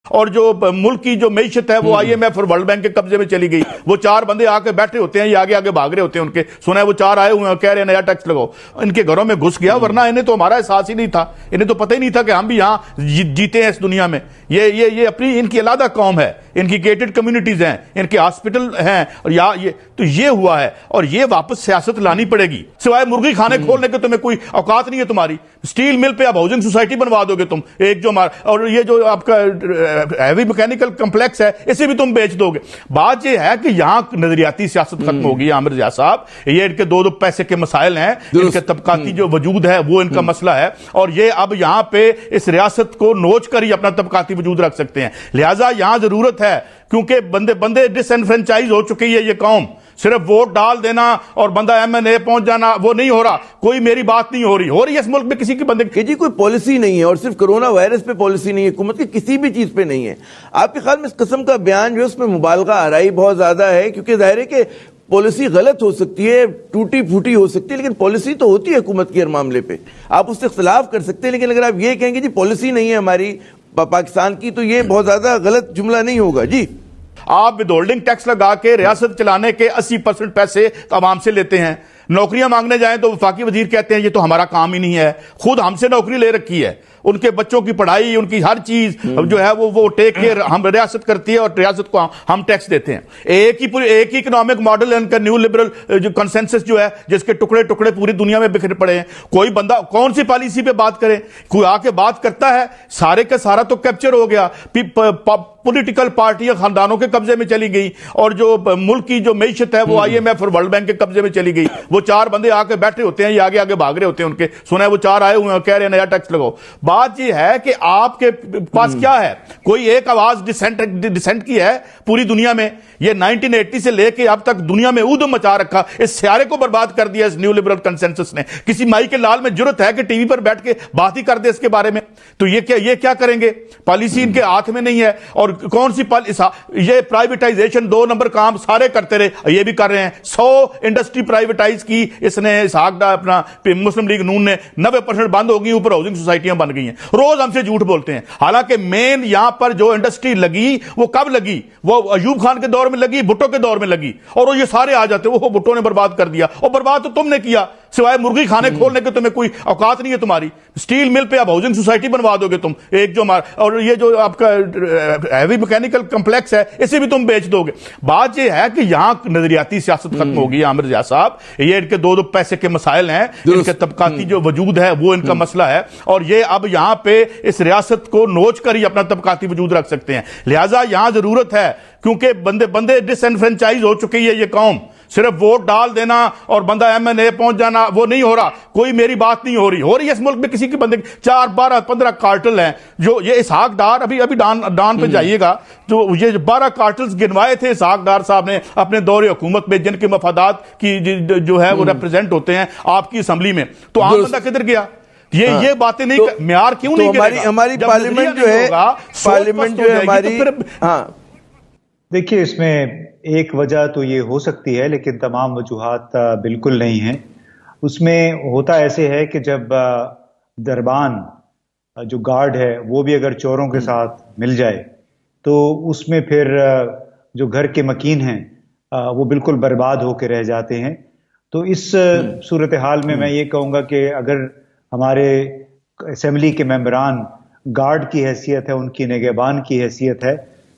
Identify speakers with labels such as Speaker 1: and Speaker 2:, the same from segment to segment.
Speaker 1: اور جو ملک کی جو معیشت ہے وہ IMF اور ورلڈ بینک کے قبضے میں چلی گئی. وہ 4 بندے آ کے بیٹھے ہوتے ہیں, یہ آگے آگے بھاگ رہے ہوتے ہیں, ان کے سنا ہے وہ 4 آئے ہوئے ہیں اور کہہ رہے ہیں نیا ٹیکس لگاؤ. ان کے گھروں میں گھس گیا, ورنہ انہیں تو ہمارا احساس ہی نہیں تھا, انہیں تو پتہ ہی نہیں تھا کہ ہم بھی یہاں جیتے ہیں اس دنیا میں. یہ اپنی ان کی علیحدہ قوم ہے, ان کی گیٹڈ کمیونٹیز ہیں, ان کے ہاسپٹل ہیں, اور تو یہ ہوا ہے. اور یہ واپس سیاست لانی پڑے گی. سوائے مرغی خانے کھولنے کے تمہیں کوئی اوقات نہیں ہے تمہاری. اسٹیل مل پہ اب ہاؤسنگ سوسائٹی بنوا دو گے تم, ایک جو اور یہ جو آپ کا ہیوی میکینیکل کمپلیکس ہے اسے بھی تم بیچ دو گے. بات یہ ہے کہ یہاں نظریاتی سیاست ختم ہوگی. عامر ضیاء صاحب, یہ ان کے دو پیسے کے مسائل ہیں, ان کے طبقاتی جو وجود ہے وہ ان کا مسئلہ ہے, اور یہ اب یہاں پہ اس ریاست کو نوچ کر ہی اپنا طبقاتی وجود رکھ سکتے ہیں. لہٰذا یہاں ضرورت ہے, کیونکہ بندے ڈس انفرینچائز ہو چکی ہے یہ قوم. صرف ووٹ ڈال دینا اور بندہ MNA پہنچ جانا وہ نہیں ہو رہا. کوئی میری بات نہیں ہو رہی ہے اس ملک میں کسی کے بندے
Speaker 2: کہ جی کوئی پالیسی نہیں ہے, اور صرف کرونا وائرس پہ پالیسی نہیں ہے, حکومت کی کسی بھی چیز پہ نہیں ہے. آپ کے خیال میں اس قسم کا بیان جو ہے اس میں مبالغہ آرائی بہت زیادہ ہے, کیونکہ ظاہر ہے کہ پالیسی غلط ہو سکتی ہے, ٹوٹی پھوٹی ہو سکتی ہے, لیکن پالیسی تو ہوتی ہے حکومت کی ہر معاملے پہ. آپ اس سے اختلاف کر سکتے ہیں, لیکن اگر آپ یہ کہیں گے جی پالیسی نہیں ہے ہماری پاکستان کی, تو یہ بہت زیادہ غلط جملہ نہیں ہوگا. جی
Speaker 1: آپ ود ہولڈنگ ٹیکس لگا کے ریاست چلانے کے 80% پیسے عوام سے لیتے ہیں. نوکریاں مانگنے جائیں تو وفاقی وزیر کہتے ہیں یہ تو ہمارا کام ہی نہیں ہے. خود ہم سے نوکری لے رکھی ہے, ان کے بچوں کی پڑھائی, ان کی ہر چیز جو ہے وہ ٹیک کیئر ہم ریاست کرتی ہے, اور ریاست کو ہم ٹیکس دیتے ہیں. ایک ہی اکنامک ماڈل ہے ان کا, نیو لبرل جو کنسنسس جو ہے, جس کے ٹکڑے ٹکڑے پوری دنیا میں بکھر پڑے ہیں. کوئی بندہ کون سی پالیسی پہ بات کرے, کوئی آ کے بات کرتا ہے, سارے کا سارا تو کیپچر ہو گیا, پولیٹیکل پارٹیاں خاندانوں کے قبضے میں چلی گئی, اور جو ملک کی جو معیشت ہے وہ IMF اور ورلڈ بینک کے قبضے میں چلی گئی. وہ 4 بندے آ کے بیٹھے ہوتے ہیں, یہ آگے آگے بھاگ رہے ہوتے ہیں, ان کے سنا ہے وہ 4 آئے ہوئے ہیں اور کہہ رہے ہیں نیا ٹیکس لگاؤ. بات یہ ہے کہ آپ کے پاس کیا ہے, کوئی ایک آواز ڈسینٹ کی ہے پوری دنیا میں. یہ 1980 سے لے کے اب تک دنیا میں اودم مچا رکھا, اس سیارے کو برباد کر دیا اس نیو لبرل کنسنسس نے. کسی مائی کے لال میں جرت ہے کہ ٹی وی پر بیٹھ کے بات ہی کر دے اس کے بارے میں؟ تو یہ کیا کریں گے؟ پالیسی ان کے ہاتھ میں نہیں ہے. اور کون سی یہ پرائیویٹائزیشن 2 نمبر کام سارے کرتے رہے, یہ بھی کر رہے ہیں. 100 انڈسٹری پرائیویٹائز کی اس نے اسحاق ڈار اپنا مسلم لیگ نون نے, 90% بند ہو گئی, اوپر ہاؤسنگ سوسائٹیاں بن گئی ہیں. روز ہم سے جھوٹ بولتے ہیں, حالانکہ مین یہاں پر جو انڈسٹری لگی وہ کب لگی؟ وہ ایوب خان کے دور میں لگی, بھٹو کے دور میں لگی, اور یہ سارے آ جاتے وہ بھٹو نے برباد کر دیا. اور برباد تو تم نے کیا, سوائے مرغی خانے کھولنے کے تمہیں کوئی اوقات نہیں ہے تمہاری. اسٹیل مل پہ اب ہاؤسنگ سوسائٹی بنوا دو گے تم, ایک جو اور یہ جو آپ کا ہیوی میکینیکل کمپلیکس ہے اسے بھی تم بیچ دو گے. بات یہ ہے کہ یہاں نظریاتی سیاست ختم ہوگی. عامر ضیاء صاحب, یہ ان کے دو پیسے کے مسائل ہیں, ان کے طبقاتی جو وجود ہے وہ ان کا مسئلہ ہے, اور یہ اب یہاں پہ اس ریاست کو نوچ کر ہی اپنا طبقاتی وجود رکھ سکتے ہیں. لہٰذا یہاں ضرورت ہے, کیونکہ بندے ڈس انفرینچائز ہو چکی ہے یہ قوم. صرف ووٹ ڈال دینا اور بندہ MNA پہنچ جانا وہ نہیں ہو رہا. کوئی میری بات نہیں ہو رہی ہے اس ملک میں کسی کے بندے 4 12 15 کارٹل ہیں. جو یہ اسحاق ڈار ابھی ڈان پہ جائیے گا, جو یہ 12 کارٹلز گنوائے تھے اسحاق ڈار صاحب نے اپنے دور حکومت میں, جن کے مفادات کی جو ہے وہ ریپرزینٹ ہوتے ہیں آپ کی اسمبلی میں. تو عام بندہ کدھر گیا؟ یہ باتیں نہیں, معیار کیوں نہیں کرے گا؟
Speaker 2: ہماری پارلیمنٹ جو ہے ہماری, ہاں
Speaker 3: دیکھیے اس میں ایک وجہ تو یہ ہو سکتی ہے, لیکن تمام وجوہات بالکل نہیں ہیں. اس میں ہوتا ایسے ہے کہ جب دربان جو گارڈ ہے وہ بھی اگر چوروں کے ساتھ مل جائے تو اس میں پھر جو گھر کے مکین ہیں وہ بالکل برباد ہو کے رہ جاتے ہیں. تو اس صورتحال میں یہ کہوں گا کہ اگر ہمارے اسمبلی کے ممبران گارڈ کی حیثیت ہے, ان کی نگہبان کی حیثیت ہے,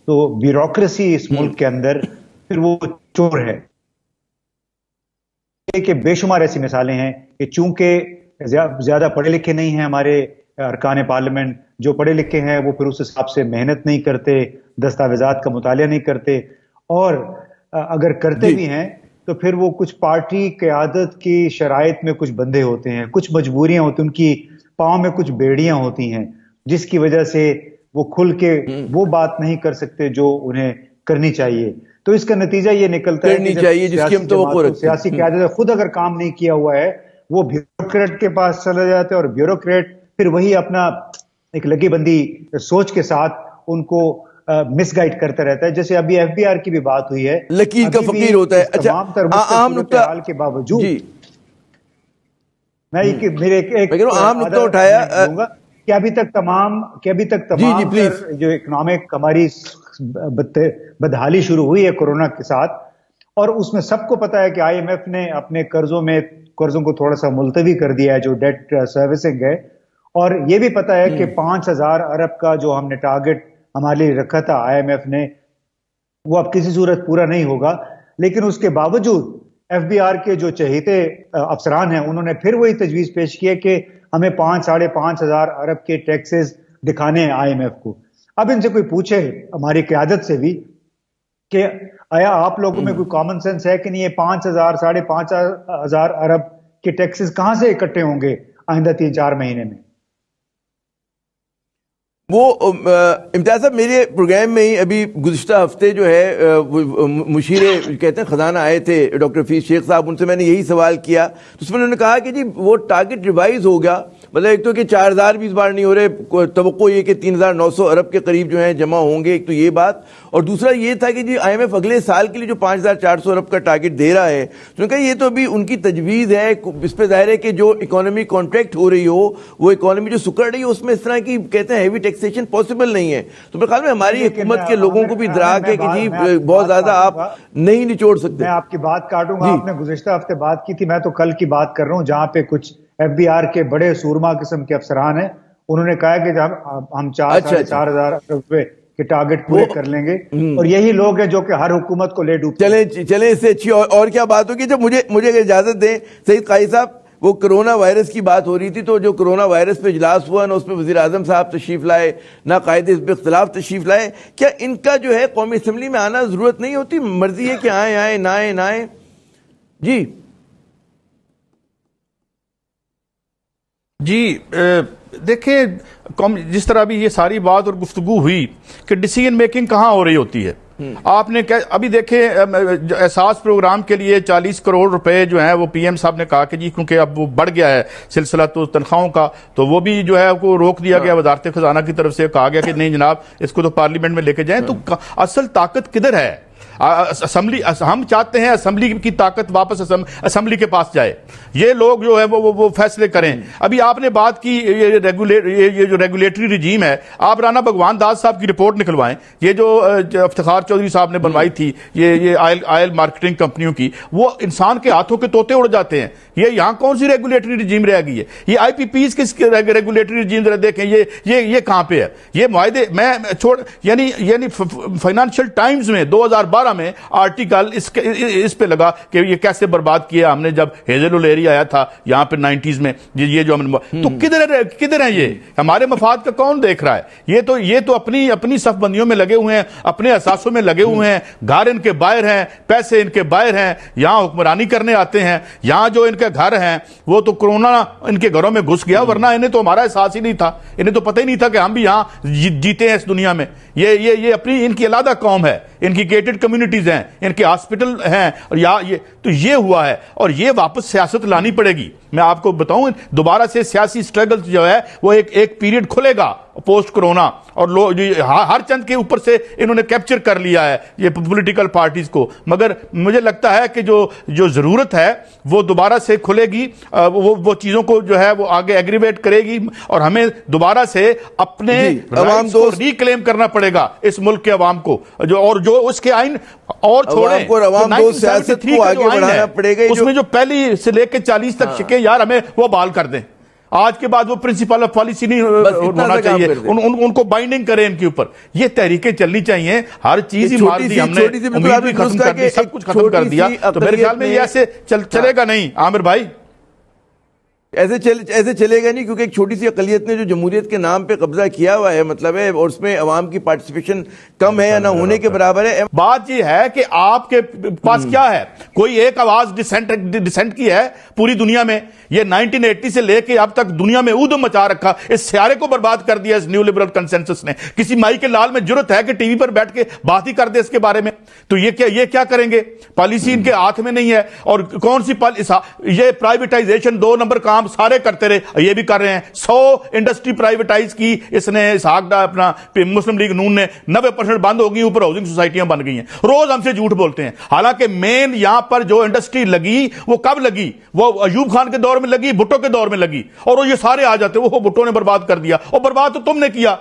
Speaker 3: تو بیوروکریسی اس ملک کے اندر پھر وہ چور ہے. کہ بے شمار ایسی مثالیں ہیں کہ چونکہ زیادہ پڑھے لکھے نہیں ہیں ہمارے ارکان پارلیمنٹ, جو پڑھے لکھے ہیں وہ پھر اس حساب سے محنت نہیں کرتے, دستاویزات کا مطالعہ نہیں کرتے, اور اگر کرتے بھی ہیں تو پھر وہ کچھ پارٹی قیادت کی شرائط میں کچھ بندھے ہوتے ہیں, کچھ مجبوریاں ہوتی ہیں, ان کی پاؤں میں کچھ بیڑیاں ہوتی ہیں, جس کی وجہ سے وہ کھل کے وہ بات نہیں کر سکتے جو انہیں کرنی چاہیے. تو اس کا نتیجہ یہ نکلتا ہے کہ سیاسی قیادت خود اگر کام نہیں کیا ہوا ہے وہ بیوروکریٹ کے پاس چلے جاتے ہیں, اور بیوروکریٹ پھر وہی اپنا ایک لگی بندی سوچ کے ساتھ ان کو مس گائیڈ کرتا رہتا ہے. جیسے ابھی FBR کی بھی بات ہوئی ہے,
Speaker 2: لکیر کا فقیر ہوتا ہے.
Speaker 3: تمام تر صورتحال کے باوجود میں میرے ایک
Speaker 2: اہم نقطہ اٹھایا,
Speaker 3: کہ ابھی تک تمام جو اکنامک ہماری بدحالی شروع ہوئی ہے کورونا کے ساتھ، اور اس میں سب کو پتا ہے کہ آئی ایم ایف نے اپنے قرضوں کو تھوڑا سا ملتوی کر دیا ہے، جو ڈیٹ سروسنگ ہے، اور یہ بھی پتا ہے کہ 5,000 ارب کا جو ہم نے ٹارگٹ ہمارے لیے رکھا تھا آئی ایم ایف نے، وہ اب کسی صورت پورا نہیں ہوگا. لیکن اس کے باوجود ایف بی آر کے جو چہیتے افسران ہیں انہوں نے پھر وہی تجویز پیش کی ہے کہ ہمیں 5,500 ارب کے ٹیکسز دکھانے ہیں آئی ایم ایف کو. اب ان سے کوئی پوچھے ہماری قیادت سے بھی کہ آیا آپ لوگوں میں کوئی کامن سینس ہے کہ نہیں، یہ 5,000 5,500 ارب کے ٹیکسز کہاں سے اکٹھے ہوں گے آئندہ 3-4 مہینے میں؟
Speaker 2: وہ امتیاز صاحب میرے پروگرام میں ہی ابھی گزشتہ ہفتے جو ہے مشیر کہتے ہیں خزانہ آئے تھے ڈاکٹر حفیظ شیخ صاحب، ان سے میں نے یہی سوال کیا تو اس میں انہوں نے کہا کہ جی وہ ٹارگٹ ریوائز ہو گیا، مطلب ایک تو کہ 4,000 بھی اس بار نہیں ہو رہے، توقع یہ کہ 3,900 ارب کے قریب جو ہیں جمع ہوں گے، ایک تو یہ بات، اور دوسرا یہ تھا کہ جی آئی ایم ایف اگلے سال کے لیے جو 5,400 ارب کا ٹارگٹ دے رہا ہے، تو کہا یہ تو ابھی ان کی تجویز ہے، اس پہ ظاہر ہے کہ جو اکانومی کانٹریکٹ ہو رہی ہو، وہ اکانومی جو سکڑ رہی ہو، اس میں اس طرح کی کہتے ہیں ہیوی ٹیکسیشن پاسبل نہیں ہے. تو میرے خیال میں ہماری حکومت کے لوگوں کو بھی ادراک ہے کہ جی بہت زیادہ آپ نہیں نچوڑ سکتے.
Speaker 3: میں آپ کی بات کاٹوں گا، آپ نے گزشتہ ہفتے بات کی تھی، میں تو کل کی بات کر رہا ہوں جہاں پہ کچھ ایف بی آر کے بڑے سورما قسم کے افسران ہیں، انہوں نے کہا کہ ہم 4,000 روپے کے ٹارگٹ پورے کر لیں گے، اور یہی لوگ ہیں جو کہ ہر حکومت کو لے ڈوبتے ہیں.
Speaker 2: چلیں اس سے اچھی اور کیا بات ہوگی. جب مجھے اگر اجازت دیں سعید قاضی صاحب، وہ کرونا وائرس کی بات ہو رہی تھی، تو جو کرونا وائرس پہ اجلاس ہوا نا، اس میں وزیر اعظم صاحب تشریف لائے، ناقائد حزب اختلاف تشریف لائے، کیا ان کا جو ہے قومی اسمبلی میں آنا ضرورت نہیں ہوتی؟ مرضی ہے کہ آئیں نہ آئیں.
Speaker 1: جی دیکھیں، جس طرح بھی یہ ساری بات اور گفتگو ہوئی کہ ڈیسیژن میکنگ کہاں ہو رہی ہوتی ہے. آپ نے ابھی دیکھیں احساس پروگرام کے لیے 40 کروڑ روپے جو ہیں وہ پی ایم صاحب نے کہا کہ جی کیونکہ اب وہ بڑھ گیا ہے سلسلہ تو تنخواہوں کا، تو وہ بھی جو ہے کو روک دیا گیا. وزارت خزانہ کی طرف سے کہا گیا کہ نہیں جناب اس کو تو پارلیمنٹ میں لے کے جائیں. تو اصل طاقت کدھر ہے؟ اسمبلی، ہم چاہتے ہیں اسمبلی کی طاقت واپس اسمبلی کے پاس جائے، یہ لوگ جو ہے وہ فیصلے کریں. ابھی آپ نے بات کی یہ جو ریگولیٹری رجیم ہے، آپ رانا بھگوان داس صاحب کی رپورٹ نکلوائیں. یہ جو افتخار چودھری صاحب نے بنوائی تھی یہ آئل مارکیٹنگ کمپنیوں کی، وہ انسان کے ہاتھوں کے طوطے اڑ جاتے ہیں. یہ یہاں کون سی ریگولیٹری رجیم رہ گئی ہے؟ یہ آئی پی پیز کس ریگولیٹری رجیم ذرا دیکھیں، یہ کہاں پہ ہے؟ یہ معاہدے میں یعنی فائنانشل ٹائمز میں 2012 میں آرٹیکل اس پہ لگا کہ یہ کیسے برباد کیا ہم نے جب ہیزل اولیری آیا تھا یہاں پہ 90s میں. یہ جو ہم تو کدھر ہیں؟ یہ ہمارے مفاد کا کون دیکھ رہا ہے؟ یہ تو اپنی صف بندیوں میں لگے ہوئے ہیں، اپنے اثاثوں میں لگے ہوئے ہیں، گھر ان کے باہر ہیں، پیسے ان کے باہر ہیں، یہاں حکمرانی کرنے آتے ہیں. یہاں جو ان کے گھر ہیں وہ تو کرونا ان کے گھروں میں گھس گیا، ورنہ انہیں تو ہمارا احساس ہی نہیں تھا، انہیں تو پتہ ہی نہیں تھا کہ ہم بھی یہاں جیتے ہیں اس دنیا میں. یہ اپنی ان کی علیحدہ قوم ہے، ان کی گیٹڈ کمیونٹیز ہیں، ان کے ہاسپٹل ہیں، اور تو یہ ہوا ہے، اور یہ واپس سیاست لانی پڑے گی. میں آپ کو بتاؤں دوبارہ سے سیاسی سٹرگل جو ہے وہ ایک پیریڈ کھلے گا پوسٹ کرونا، اور ہر چند کے اوپر سے انہوں نے کیپچر کر لیا ہے یہ پولیٹیکل پارٹیز کو. مگر مجھے لگتا ہے کہ جو ضرورت ہے وہ دوبارہ سے کھلے گی، وہ چیزوں کو جو ہے وہ آگے ایگریویٹ کرے گی، اور ہمیں دوبارہ سے اپنے عوام کو ریکلیم کرنا پڑے گا، اس ملک کے عوام کو، جو اس کے آئین اور چھوڑیں،
Speaker 2: عوام کو سیاست کو آگے بڑھانا پڑے گا.
Speaker 1: اس میں جو پہلی سے لے کے 40 تک شکے یار ہمیں وہ بحال کر دیں. آج کے بعد وہ پرنسپل آف پالیسی نہیں ہونا چاہیے، ان کو بائنڈنگ کریں ان کے اوپر. یہ تحریکیں چلنی چاہیے. ہر چیز ہی مار دی ہم نے، امید بھی ختم کر دی، سب کچھ ختم کر دیا. تو میرے خیال میں یہ ایسے چلے گا نہیں عامر بھائی،
Speaker 2: ایسے چلے گا نہیں، کیونکہ ایک چھوٹی سی اقلیت نے جو جمہوریت کے نام پہ قبضہ کیا ہوا ہے، مطلب ہے، اور اس میں عوام کی پارٹیسپیشن کم ہے یا نہ ہونے کے برابر ہے.
Speaker 1: بات یہ ہے کہ آپ کے پاس کیا ہے؟ کوئی ایک آواز ڈسینٹ کی ہے پوری دنیا میں؟ یہ 1980 سے لے کے اب تک دنیا میں اودم مچا رکھا، اس سیارے کو برباد کر دیا اس نیو لبرل کنسنسس نے. کسی مائی کے لال میں جرت ہے کہ ٹی وی پر بیٹھ کے بات ہی کر دے اس کے بارے میں؟ تو یہ کیا کریں گے؟ پالیسی ان کے ہاتھ میں نہیں ہے. اور کون سی یہ پرائیویٹائزیشن 2 نمبر کام کام سارے کرتے رہے، یہ بھی کر رہے ہیں۔ 100 انڈسٹری پرائیویٹائز کی اس نے اسحاق ڈار اپنا مسلم لیگ نون نے، 90% بند ہو گئی، اوپر ہاؤسنگ سوسائٹیاں بن گئی ہیں۔ روز ہم سے جھوٹ بولتے ہیں، حالانکہ مین یہاں پر جو انڈسٹری لگی وہ کب لگی؟ وہ ایوب خان کے دور میں لگی، بھٹو کے دور میں لگی، اور وہ یہ سارے آ جاتے وہ بھٹو نے برباد کر دیا، اور برباد تو تم نے کیا۔